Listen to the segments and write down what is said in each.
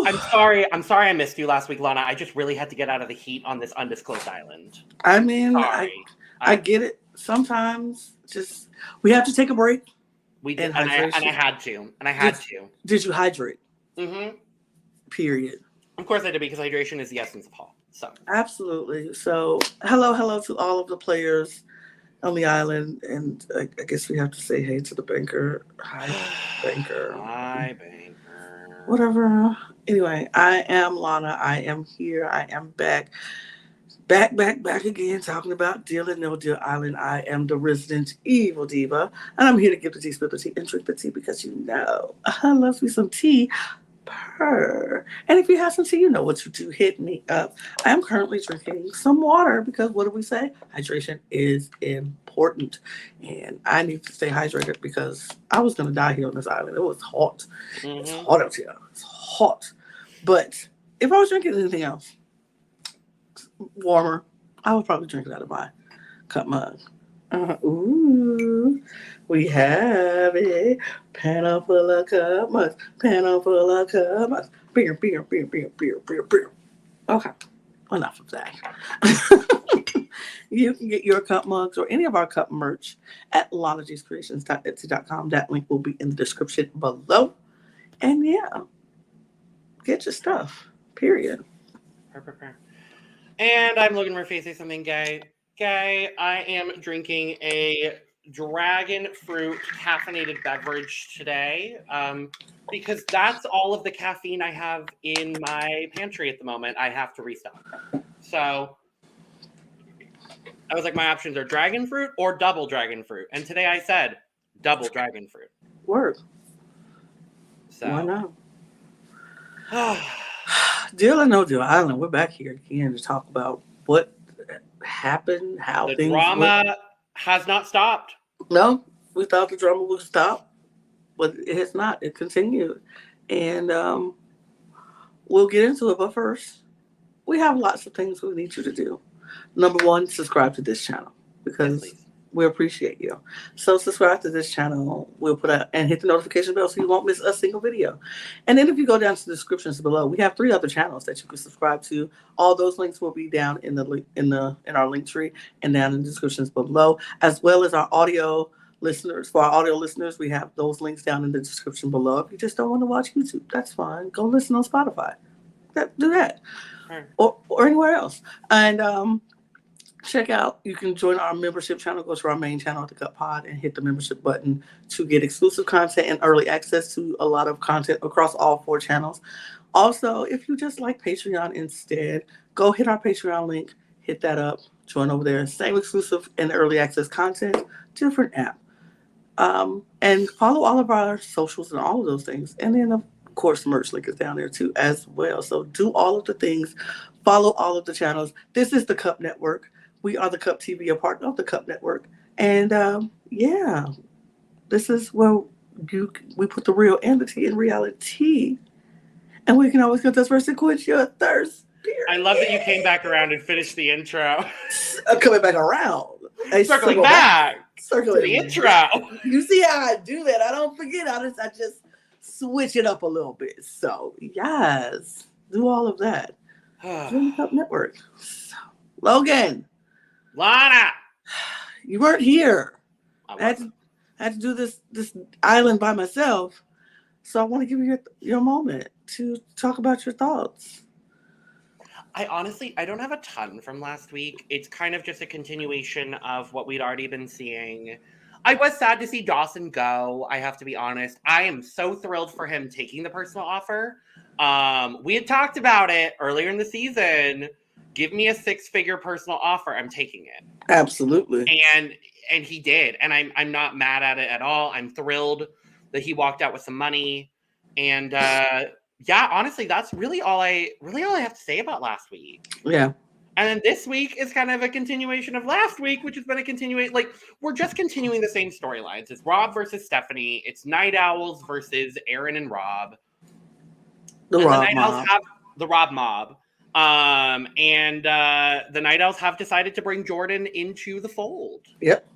I'm sorry I missed you last week, Lana. I just really had to get out of the heat on this undisclosed island. I mean, Sorry. I get it. Sometimes just we have to take a break. We did, And and I hydration. had to. And I had to. Did you hydrate? Mm-hmm. Period. Of course I did, because hydration is the essence of health. So Absolutely. So hello to all of the players on the island, and I guess we have to say hey to the banker. Hi, banker. Hi, banker. Whatever. Anyway, I am Lana. I am here. I am back again, talking about Deal and No Deal Island. I am the resident evil diva, and I'm here to give the tea, spill the tea, and drink the tea because you know I love me some tea. Purr. And if you have some tea, you know what to do. Hit me up. I am currently drinking some water because what do we say? Hydration is important. And I need to stay hydrated because I was going to die here on this island. It was hot. Mm-hmm. It's hot out here. It's hot. But if I was drinking anything else, warmer, I would probably drink it out of my cup mug. Ooh, we have it. Panel full of cup mugs. Panel full of cup mugs. Beer. Okay, enough of that. You can get your cup mugs or any of our cup merch at lanagscreations.etsy.com. That link will be in the description below. And yeah, get your stuff. Period. And I'm looking for Faye say something gay. I am drinking a dragon fruit caffeinated beverage today because that's all of the caffeine I have in my pantry at the moment. I have to restock. So I was like, my options are dragon fruit or double dragon fruit. And today I said double dragon fruit. Word. So. Why not? Deal or No Deal Island, we're back here again to talk about what happened, how the things drama has not stopped. No, we thought the drama would stop, but it has not. It continued. And we'll get into it. But first, we have lots of things we need you to do. Number one, subscribe to this channel because we appreciate you. So subscribe to this channel. We'll put out and hit the notification bell so you won't miss a single video. And then if you go down to the descriptions below, we have 3 other channels that you can subscribe to. All those links will be down in our link tree and down in the descriptions below, as well as our audio listeners. For our audio listeners, we have those links down in the description below. If you just don't want to watch YouTube, that's fine. Go listen on Spotify. Do that. Or anywhere else. And check out, you can join our membership channel, go to our main channel at the Cup Pod and hit the membership button to get exclusive content and early access to a lot of content across all 4 channels. Also, if you just like Patreon instead, go hit our Patreon link, hit that up, join over there. Same exclusive and early access content, different app. And follow all of our socials and all of those things. And then, of course, merch link is down there too as well. So do all of the things, follow all of the channels. This is the Cup Network. We are the Cup TV, a part of the Cup Network. And yeah, this is where we put the real and the tea in reality. And we can always get this verse and quench your thirst. Period. I love that you came back around and finished the intro. Coming back around. Circling back. Circling the intro. You see how I do that? I don't forget. I just switch it up a little bit. So, yes, do all of that. Join the Cup Network. So, Logan. Lana, you weren't here. I had to do this island by myself. So I want to give you your moment to talk about your thoughts. I don't have a ton from last week. It's kind of just a continuation of what we'd already been seeing. I was sad to see Dawson go, I have to be honest. I am so thrilled for him taking the personal offer. We had talked about it earlier in the season. Give me a 6-figure personal offer. I'm taking it. Absolutely. And he did. And I'm not mad at it at all. I'm thrilled that he walked out with some money. And yeah, honestly, that's really all I have to say about last week. Yeah. And then this week is kind of a continuation of last week, which has been a continuation. Like, we're just continuing the same storylines. It's Rob versus Stephanie. It's Night Owls versus Aaron and Rob. The Night Owls have the Rob mob. And the Night Owls have decided to bring Jordan into the fold. Yep.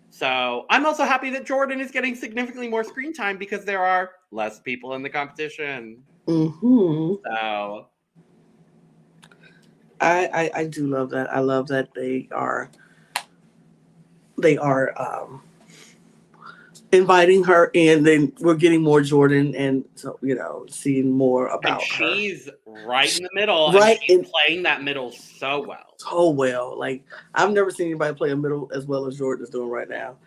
So I'm also happy that Jordan is getting significantly more screen time because there are less people in the competition. Mm-hmm. So I do love that. I love that they are inviting her in. Then we're getting more Jordan, and so seeing more and about her. she's right in the middle, and Right she's in playing that middle so well. so well. Like I've never seen anybody play a middle as well as Jordan is doing right now.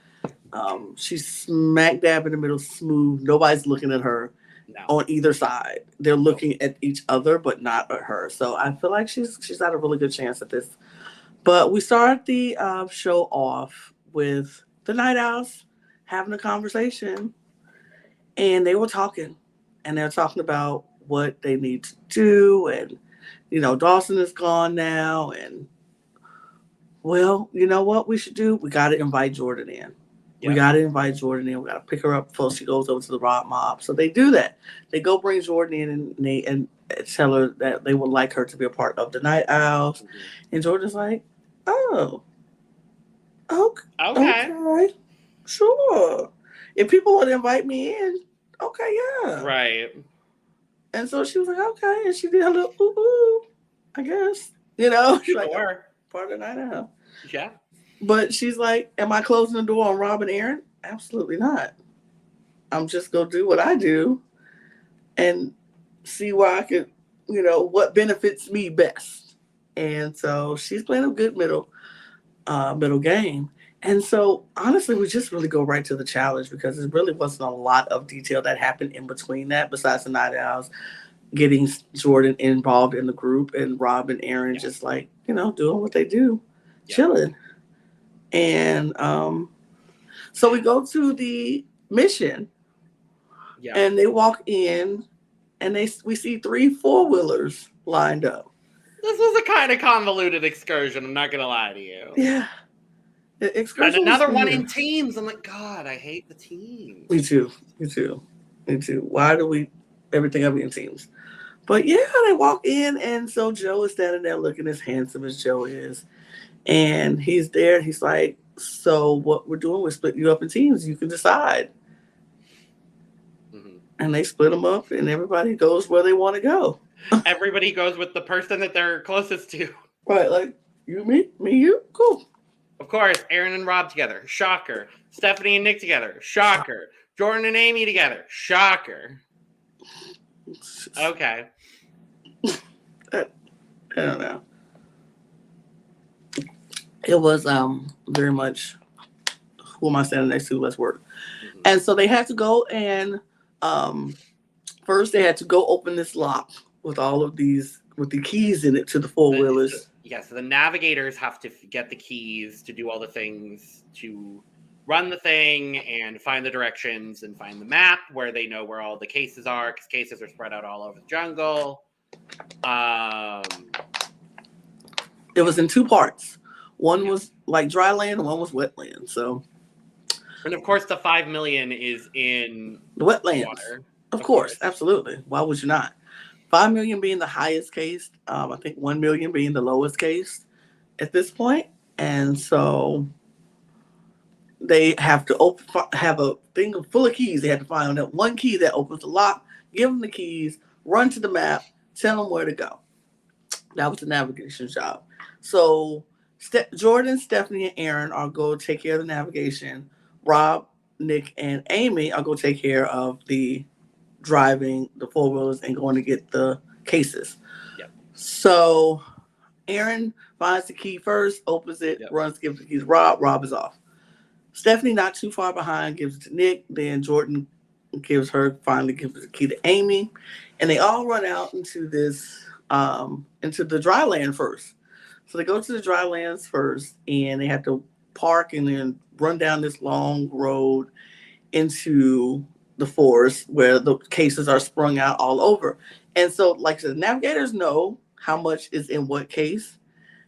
She's smack dab in the middle, smooth. Nobody's looking at her No. on either side. They're looking at each other, but not at her. So I feel like she's got a really good chance at this. But we started the show off with the Night Owls having a conversation, and they were talking, and they're talking about what they need to do, and Dawson is gone now, and well, you know what we should do? We got to invite Jordan in. We Yep. got to invite Jordan in. We got to pick her up before she goes over to the Rob Mob. So they do that. They go bring Jordan in, and tell her that they would like her to be a part of the Night Owls. Mhm. And Jordan's like, oh, okay, Okay. okay, sure. If people want to invite me in, okay, yeah. Right. And so she was like, okay. And she did her little ooh, ooh, I guess. She's like, Sure. part of the Night Owl. Yeah. But she's like, am I closing the door on Rob and Aaron? Absolutely not. I'm just going to do what I do and see where I could, what benefits me best. And so she's playing a good middle game. And so honestly, we just really go right to the challenge because there really wasn't a lot of detail that happened in between that besides the Night Owls getting Jordan involved in the group and Rob and Aaron just like, doing what they do, chilling. And so we go to the mission, and they walk in, and we see 3 4-wheelers lined up. This was a kind of convoluted excursion. I'm not gonna lie to you. Yeah, the excursion. And another one in teams. I'm like, God, I hate the teams. Me too. Why do we everything ever in teams? But yeah, they walk in, and so Joe is standing there looking as handsome as Joe is, and he's there. He's like, so what we're doing, we're splitting you up in teams. You can decide. Mm-hmm. And they split them up, and everybody goes where they want to go. Everybody goes with the person that they're closest to. Right, like you, me, you, cool. Of course, Aaron and Rob together. Shocker. Stephanie and Nick together. Shocker. Jordan and Amy together. Shocker. Okay. I don't know. It was very much who am I standing next to? Let's work. Mm-hmm. And so they had to go and first they had to go open this lock with all of these with the keys in it to the 4-wheelers. So the navigators have to get the keys to do all the things to run the thing and find the directions and find the map where they know where all the cases are because cases are spread out all over the jungle. It was in 2 parts. One was like dry land, and one was wetland. So, and of course, the 5 million is in the wetlands. Water. Of course, absolutely. Why would you not? 5 million being the highest case. I think 1 million being the lowest case at this point. And so they have to have a thing full of keys. They had to find that one key that opens the lock, give them the keys, run to the map, tell them where to go. That was the navigation job. So Jordan, Stephanie, and Aaron are going to take care of the navigation. Rob, Nick, and Amy are going to take care of the driving the 4-wheelers and going to get the cases. Yep. So Aaron finds the key first, opens it, runs, gives the keys to Rob. Rob is off. Stephanie, not too far behind, gives it to Nick. Then Jordan finally gives the key to Amy. And they all run out into this, into the dry land first. So they go to the dry lands first, and they have to park and then run down this long road into the forest where the cases are sprung out all over. And so, like the navigators know how much is in what case.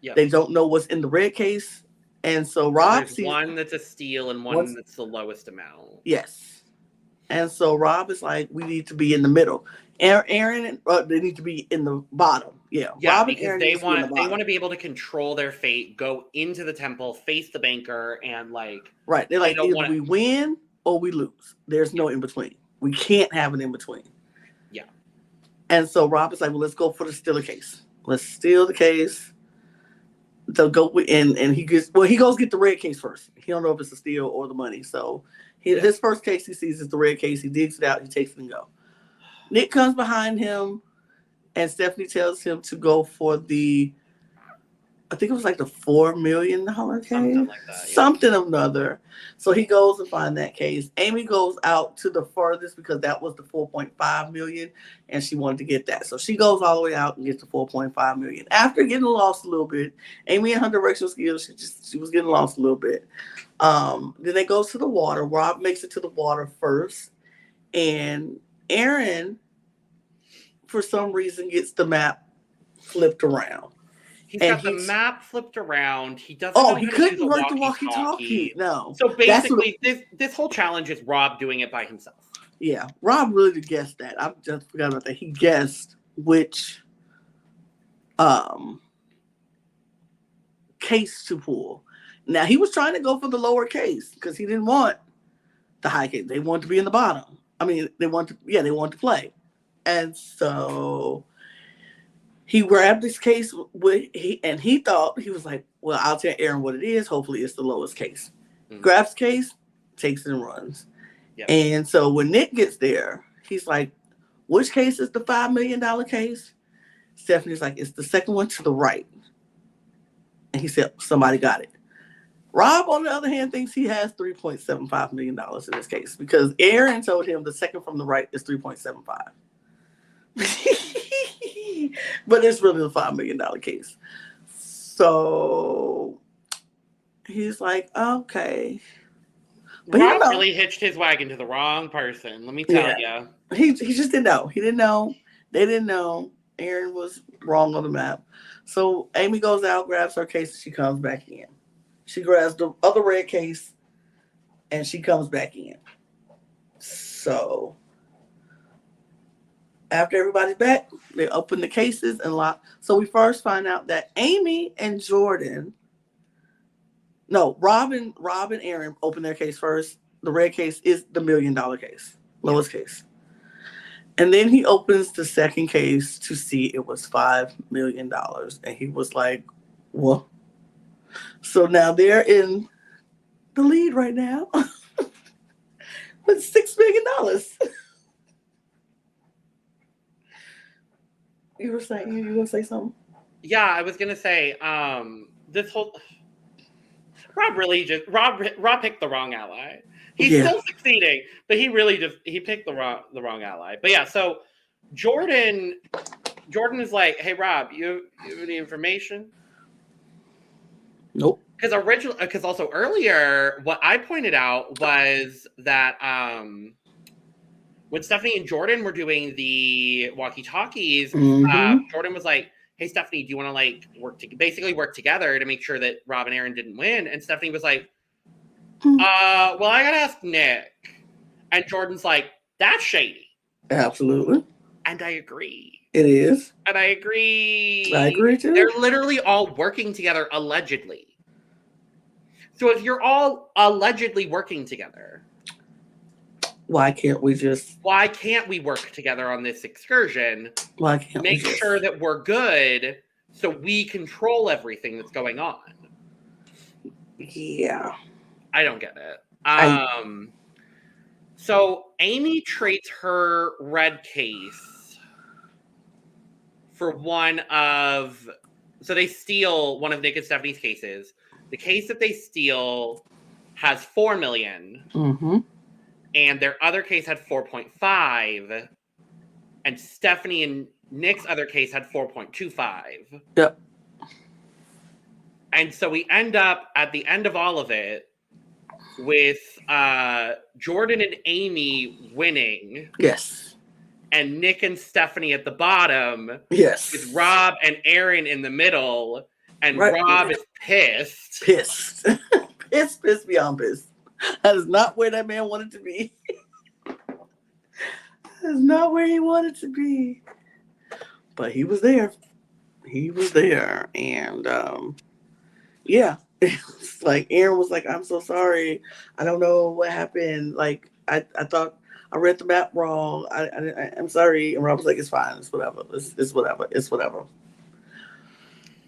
Yep. They don't know what's in the red case. And so Rob sees one that's a steal and one that's the lowest amount. Yes. And so Rob is like, we need to be in the middle. Aaron, they need to be in the bottom. Yeah, Rob because and Aaron they want to be able to control their fate, go into the temple, face the banker, and like right. They're like either we win or we lose. There's no in between. We can't have an in between. Yeah. And so Rob is like, well, let's go for the stealer case. Let's steal the case. So go and he goes get the red case first. He don't know if it's the steal or the money. So his first case he sees is the red case. He digs it out. He takes it and go. Nick comes behind him, and Stephanie tells him to go for I think it was like the $4 million case. Something like that. Yeah. Something or another. So he goes to find that case. Amy goes out to the furthest because that was the $4.5 million, and she wanted to get that. So she goes all the way out and gets the $4.5 million. After getting lost a little bit, Amy and her directional skills, she was getting lost a little bit. Then they go to the water. Rob makes it to the water first, and Aaron, for some reason, gets the map flipped around. He's got the map flipped around. He doesn't know how he to couldn't use a work the walkie-talkie. No. So basically, this whole challenge is Rob doing it by himself. Yeah, Rob really guessed that. I just forgot about that. He guessed which case to pull. Now, he was trying to go for the lower case because he didn't want the high case. They wanted to be in the bottom. I mean, they wanted to play. And so he grabbed this case and he thought, he was like, well, I'll tell Aaron what it is. Hopefully it's the lowest case. Mm-hmm. Grabs case, takes it and runs. Yep. And so when Nick gets there, he's like, which case is the $5 million case? Stephanie's like, it's the second one to the right. And he said, somebody got it. Rob, on the other hand, thinks he has $3.75 million in this case because Aaron told him the second from the right is 3.75. But it's really the $5 million case. So he's like, okay. But Rob really hitched his wagon to the wrong person. Let me tell you. He just didn't know. He didn't know. They didn't know. Aaron was wrong on the map. So Amy goes out, grabs her case, and she comes back in. She grabs the other red case, and she comes back in. So after everybody's back, they open the cases and lock. So we first find out that Amy and Rob and Aaron open their case first. The red case is the $1 million case, lowest case. And then he opens the second case to see it was $5 million. And he was like, what? So now they're in the lead right now with $6 million. You were going to say something? Yeah, I was going to say, this whole... Rob picked the wrong ally. He's still succeeding, but he picked the wrong ally. But yeah, so Jordan is like, hey Rob, you have any information? Nope. Because also earlier, what I pointed out was that when Stephanie and Jordan were doing the walkie-talkies, Jordan was like, hey, Stephanie, do you want to work together to make sure that Rob and Aaron didn't win? And Stephanie was like, well, I got to ask Nick. And Jordan's like, that's shady. Absolutely. And I agree. It is. And I agree. I agree too. They're literally all working together allegedly. So if you're all allegedly working together, why can't we work together on this excursion? Why can't we make sure that we're good so we control everything that's going on? Yeah. I don't get it. So Amy trades her red case for so they steal one of Nick and Stephanie's cases. The case that they steal has $4 million. Mm-hmm. And their other case had 4.5, and Stephanie and Nick's other case had 4.25. Yep. And so we end up at the end of all of it with Jordan and Amy winning. Yes. And Nick and Stephanie at the bottom. Yes. With Rob and Aaron in the middle. And Rob is pissed. Pissed beyond pissed. That is not where that man wanted to be. That is not where he wanted to be. But he was there. And it's like Aaron was like, I'm so sorry. I don't know what happened. Like I thought I read the map wrong. I'm sorry. And Rob was like, it's fine. It's whatever. It's whatever. It's whatever.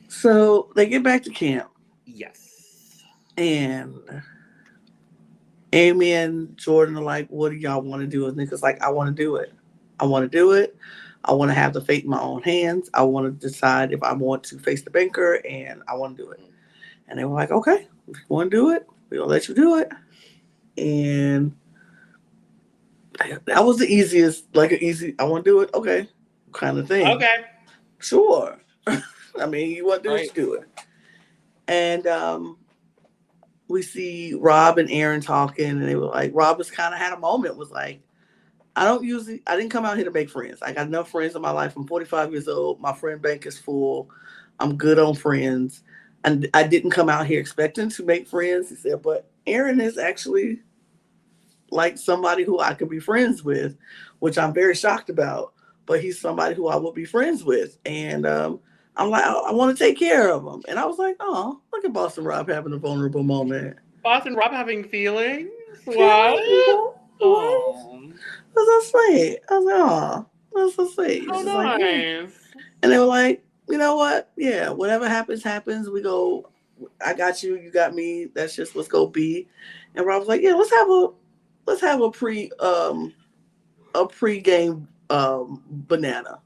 So they get back to camp. Yes. And Amy and Jordan are like, what do y'all want to do? And Nick is like, I want to do it. I want to do it. I want to have the fate in my own hands. I want to decide if I want to face the banker, and I want to do it. And they were like, okay, if you want to do it, we'll let you do it. And that was the easiest, like an easy, I want to do it, okay, kind of thing. Okay. Sure. I mean, you want to do it, you do it. And we see Rob and Aaron talking, and they were like, Rob has kind of had a moment, was like, I didn't come out here to make friends. I got enough friends in my life. I'm 45 years old. My friend bank is full. I'm good on friends. And I didn't come out here expecting to make friends. He said, but Aaron is actually like somebody who I could be friends with, which I'm very shocked about. But he's somebody who I will be friends with. And I'm like, I want to take care of him. And I was like, oh, look at Boston Rob having a vulnerable moment. Boston Rob having feelings? What? Oh. That's so sweet. I was like, oh, that's so sweet. Oh, nice. Like, yeah. And they were like, you know what? Yeah, whatever happens, happens. We go, I got you, you got me. That's just what's gonna be. And Rob was like, yeah, let's have a pre-game banana.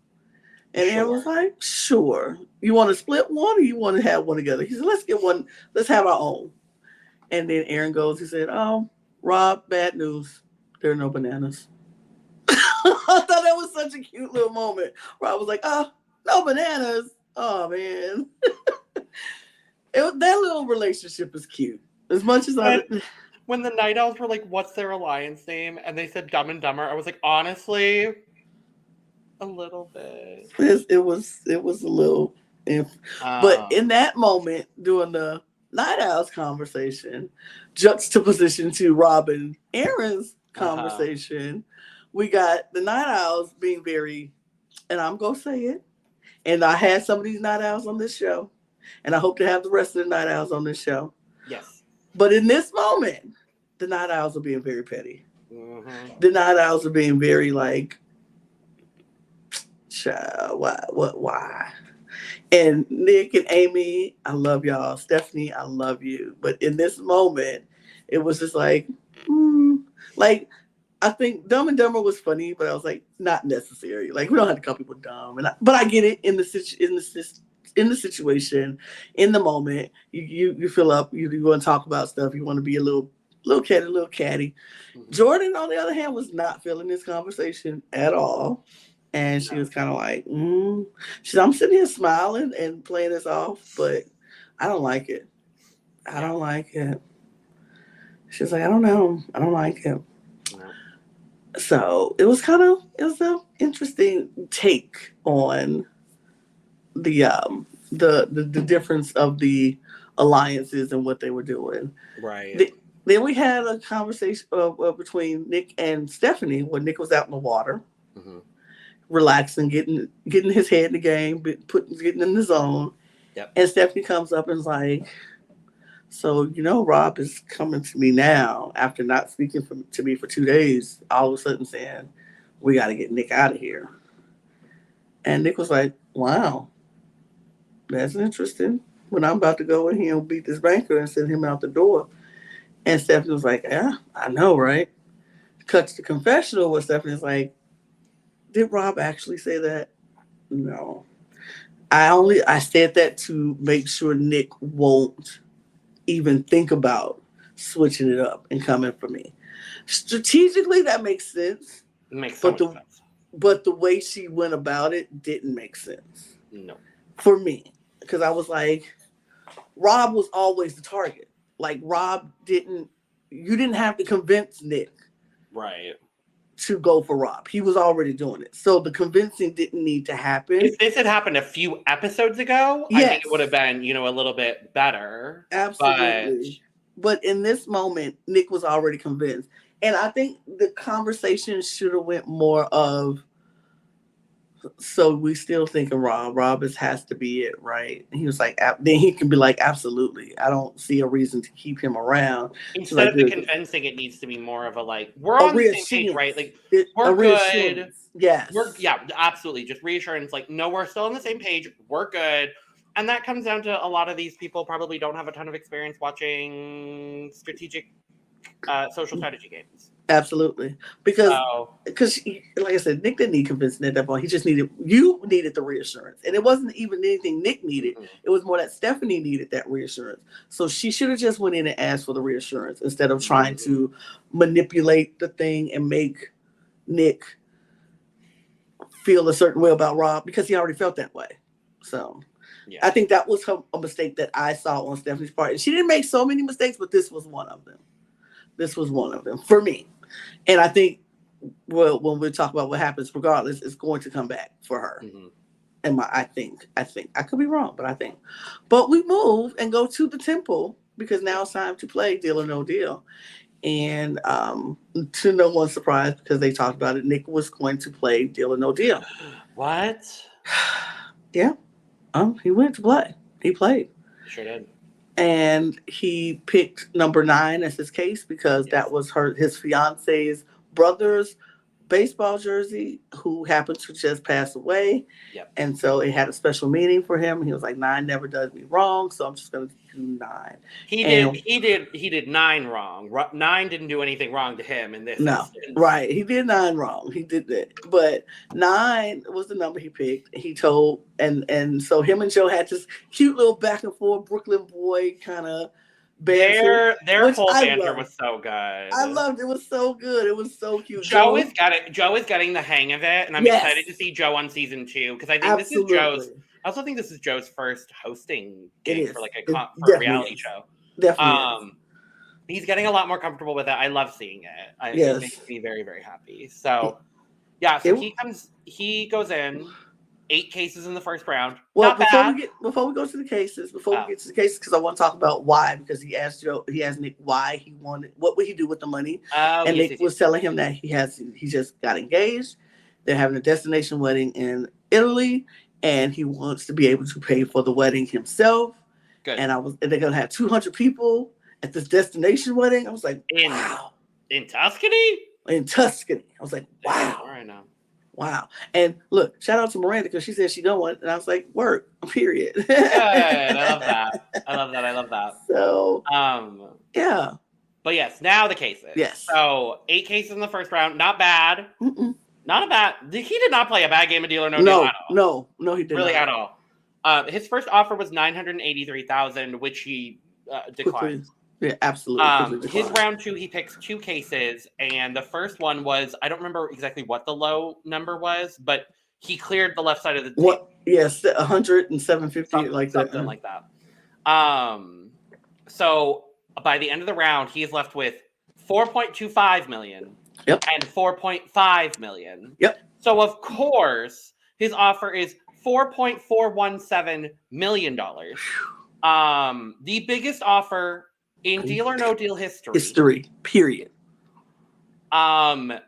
And Aaron was like, sure. You want to split one or you want to have one together? He said, let's get one, let's have our own. And then Aaron goes, he said, Rob, bad news. There are no bananas. I thought that was such a cute little moment where I was like, oh, no bananas. Oh, man. That little relationship is cute. As much as when the Night Owls were like, what's their alliance name? And they said Dumb and Dumber. I was like, honestly, a little bit. It was a little. But in that moment, during the Night Owls conversation, juxtaposition to Robin Aaron's conversation, we got the Night Owls being very, and I'm going to say it, and I had some of these Night Owls on this show, and I hope to have the rest of the Night Owls on this show. Yes. But in this moment, the Night Owls are being very petty. Mm-hmm. The Night Owls are being very like, child, why? And Nick and Amy, I love y'all. Stephanie, I love you. But in this moment, it was just like, like, I think Dumb and Dumber was funny, but I was like, not necessary. Like, we don't have to call people dumb. But I get it in the situation, in the moment. You feel up. You want to talk about stuff. You want to be a little catty. Mm-hmm. Jordan, on the other hand, was not feeling this conversation at all. And she was kind of like, she said, I'm sitting here smiling and playing this off, but I don't like it. I don't like it. She's like, I don't know. I don't like it. So it was an interesting take on the difference of the alliances and what they were doing. Right. Then we had a conversation between Nick and Stephanie when Nick was out in the water, relaxing, getting his head in the game, getting in the zone. Yep. And Stephanie comes up and is like, so, Rob is coming to me now after not speaking to me for 2 days, all of a sudden saying, we got to get Nick out of here. And Nick was like, wow, that's interesting. When I'm about to go in here and beat this banker and send him out the door. And Stephanie was like, yeah, I know, right? Cut to the confessional where Stephanie's like, did Rob actually say that? No. I said that to make sure Nick won't even think about switching it up and coming for me. Strategically, that makes sense. It makes so much sense. But the way she went about it didn't make sense. No. For me. Because I was like, Rob was always the target. Like, you didn't have to convince Nick. Right. To go for Rob. He was already doing it. So the convincing didn't need to happen. If this had happened a few episodes ago, yes. I think it would have been, a little bit better. Absolutely. But in this moment, Nick was already convinced. And I think the conversation should have went more of, So we still thinking Rob. Rob has to be it, right? And he was like, then he can be like, absolutely. I don't see a reason to keep him around. She's Instead like, of the good. convincing, it needs to be more of a like, we're A on the same page, right? reassurance. Like, A we're good. reassurance. Yes. Yeah, absolutely. Just reassurance, like, no, we're still on the same page. We're good. And that comes down to a lot of these people probably don't have a ton of experience watching strategic social strategy games. Absolutely. Because, like I said, Nick didn't need convincing at that point. He just you needed the reassurance. And it wasn't even anything Nick needed. Mm-hmm. It was more that Stephanie needed that reassurance. So she should have just went in and asked for the reassurance instead of trying to manipulate the thing and make Nick feel a certain way about Rob, because he already felt that way. So I think that was a mistake that I saw on Stephanie's part. And she didn't make so many mistakes, but this was one of them. This was one of them for me. And I think, well, when we talk about what happens, regardless, it's going to come back for her. Mm-hmm. And I think I could be wrong, but I think. But we move and go to the temple because now it's time to play Deal or No Deal. And to no one's surprise, because they talked about it, Nick was going to play Deal or No Deal. What? Yeah. He went to play. He played. Sure did. And he picked number 9 as his case because that was his fiance's brother's baseball jersey, who happened to just pass away. Yep. And so it had a special meaning for him. He was like, 9 never does me wrong, so I'm just going to do 9. He did 9 wrong. 9 didn't do anything wrong to him in this instance. Right. He did 9 wrong. He did that. But 9 was the number he picked. He told, and so him and Joe had this cute little back and forth Brooklyn boy kind of banter. Their whole banter was so good. I loved it. It was so good. It was so cute. Joe is getting the hang of it, and I'm excited to see Joe on season 2 because I think this is Joe's. I also think this is Joe's first hosting gig for like a reality show. Definitely. He's getting a lot more comfortable with it. I love seeing it. It makes me very, very happy. So so he goes in. 8 cases in the first round. Well, before we go to the cases, because I want to talk about why, because he asked Nick why he wanted, what would he do with the money? And Nick was telling him that he just got engaged. They're having a destination wedding in Italy, and he wants to be able to pay for the wedding himself. Good. And they're gonna have 200 people at this destination wedding. I was like, wow. In Tuscany? In Tuscany. I was like, wow. All right now. Wow. And look, shout out to Miranda because she said she don't want it. And I was like, work, period. Good. I love that. So, yeah. But yes, now the cases. Yes. So 8 cases in the first round. Not bad. Mm-mm. He did not play a bad game of Deal or No Deal at all. No, he did really not. At all. His first offer was $983,000, which he declined. Yeah, absolutely. His round 2, he picks 2 cases, and the first one was, I don't remember exactly what the low number was, but he cleared the left side of the table. What? Yes, 100 and 750, something like that. So by the end of the round, he is left with $4.25 million and $4.5 million. Yep. So of course, his offer is $4.417 million. The biggest offer in Deal or No Deal history. Period. And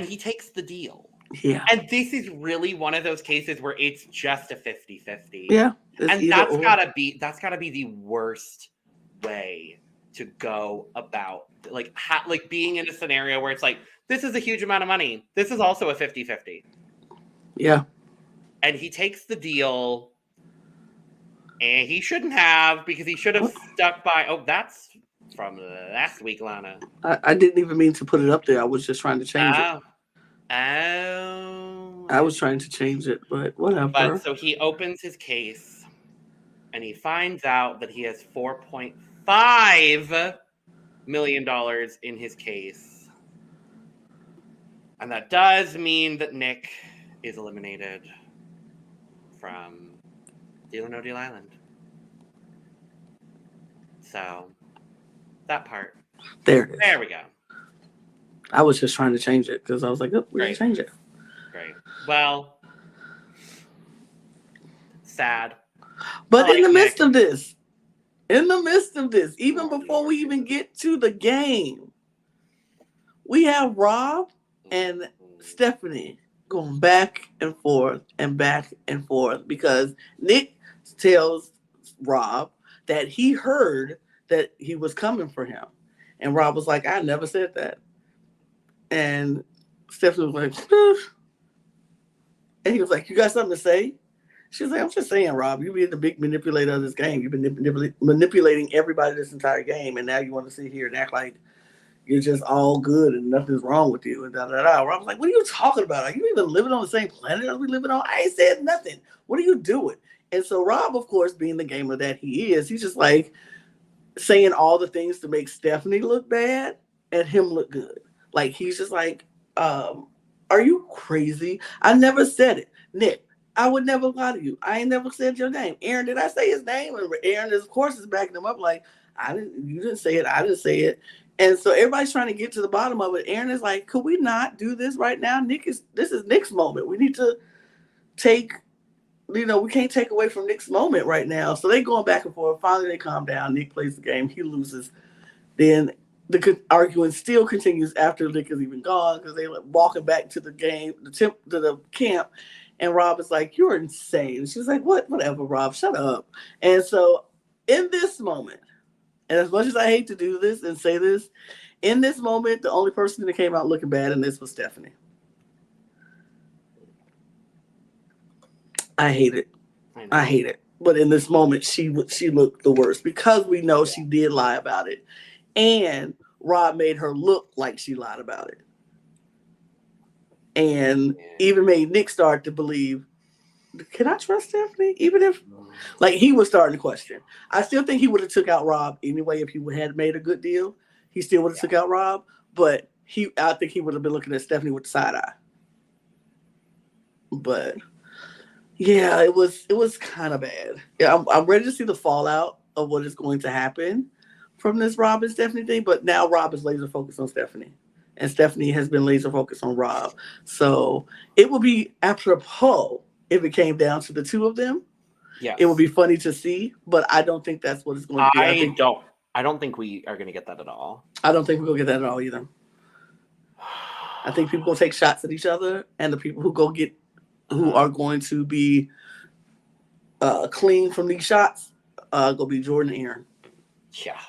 he takes the deal. Yeah. And this is really one of those cases where it's just a 50-50. Yeah. And that's gotta be the worst way to go about like being in a scenario where it's like, this is a huge amount of money. This is also a 50-50. Yeah. And he takes the deal. And he shouldn't have, because he should have stuck by. Oh, that's from last week, Lana. I didn't even mean to put it up there. I was just trying to change it. Oh. I was trying to change it, but whatever. But so he opens his case, and he finds out that he has $4.5 million in his case. And that does mean that Nick is eliminated from Deal or No Deal Island. So, that part. There it is. There we go. I was just trying to change it because I was like, oh, we're going to change it. Great. Well, sad. But in the midst of this, even before we even get to the game, we have Rob and Stephanie going back and forth because Nick tells Rob that he heard that he was coming for him. And Rob was like, I never said that. And Stephanie was like, and he was like, you got something to say? She was like, I'm just saying, Rob, you've been the big manipulator of this game. You've been manipulating everybody this entire game. And now you want to sit here and act like you're just all good and nothing's wrong with you. And da-da-da. Rob was like, what are you talking about? Are you even living on the same planet as we living on? I ain't said nothing. What are you doing? And so Rob, of course, being the gamer that he is, he's just like saying all the things to make Stephanie look bad and him look good. Like, he's just like, are you crazy? I never said it. Nick, I would never lie to you. I ain't never said your name. Aaron, did I say his name? And Aaron, of course, is backing him up like, you didn't say it. I didn't say it. And so everybody's trying to get to the bottom of it. Aaron is like, could we not do this right now? This is Nick's moment. We need to take, we can't take away from Nick's moment right now. So they going back and forth. Finally, they calm down. Nick plays the game. He loses. Then the arguing still continues after Nick is even gone because they walking back to the game, to the camp. And Rob is like, you're insane. She's like, whatever, Rob, shut up. And so in this moment, and as much as I hate to do this and say this, in this moment, the only person that came out looking bad in this was Stephanie. I hate it. I hate it. But in this moment, she looked the worst because we know she did lie about it. And Rob made her look like she lied about it. And even made Nick start to believe, can I trust Stephanie? Even if, like, he was starting to question. I still think he would have took out Rob anyway if he had made a good deal. He still would have took out Rob. But I think he would have been looking at Stephanie with the side eye. But yeah, it was kind of bad. Yeah, I'm ready to see the fallout of what is going to happen from this Rob and Stephanie thing. But now Rob is laser focused on Stephanie. And Stephanie has been laser focused on Rob. So it would be apropos if it came down to the two of them. Yeah, it would be funny to see, but I don't think that's what it's going to be. I don't think we are going to get that at all. I don't think we're going to get that at all either. I think people going to take shots at each other, and the people who are going to be clean from these shots going to be Jordan and Aaron. Yeah.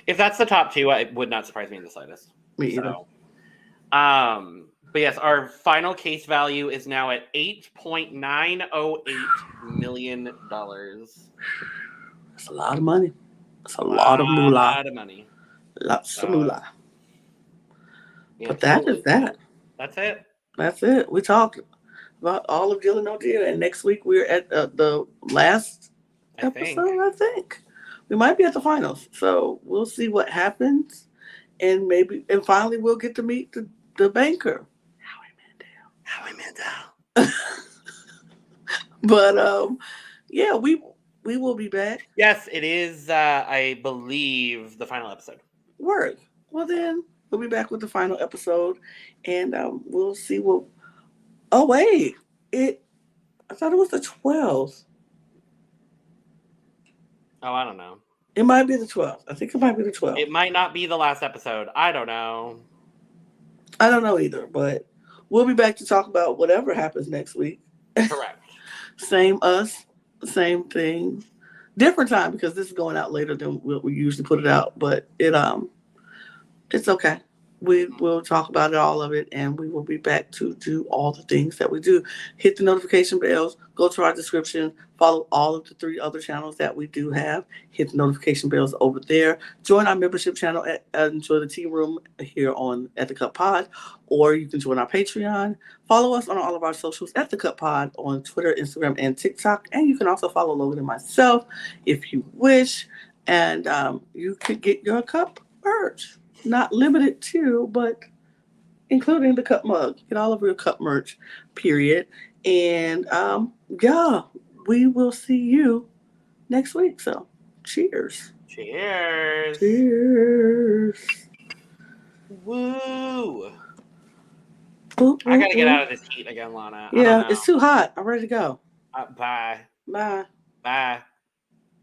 If that's the top two, it would not surprise me in the slightest. Me either. So, but yes, our final case value is now at $8.908 million. That's a lot of money. That's a lot of moolah. A lot of money. Lots of moolah. Yeah, but that is that. That's it. That's it. We talked about all of Deal or No Deal, and next week we're at the last episode, I think. We might be at the finals. So we'll see what happens. And finally we'll get to meet the banker. Howie Mandel. But yeah, we will be back. Yes, it is I believe the final episode. Word. Well then we'll be back with the final episode, and we'll see what. Oh wait, I thought it was the 12th. Oh, I don't know. It might be the 12th. I think it might be the 12th. It might not be the last episode. I don't know. I don't know either, but we'll be back to talk about whatever happens next week. Correct. Same us, same thing. Different time because this is going out later than we usually put it out, but it's okay. We will talk about all of it, and we will be back to do all the things that we do. Hit the notification bells, go to our description, follow all of the 3 other channels that we do have. Hit the notification bells over there. Join our membership channel and join the tea room here at the Cup Pod, or you can join our Patreon. Follow us on all of our socials at the Cup Pod on Twitter, Instagram, and TikTok. And you can also follow Logan and myself if you wish. And you could get your cup merch. Not limited to, but including the cup mug. Get all of your cup merch, period. And yeah, we will see you next week. So cheers. Cheers. Cheers. Woo. I gotta get out of this heat again, Lana. Yeah, it's too hot. I'm ready to go. Bye. Bye. Bye.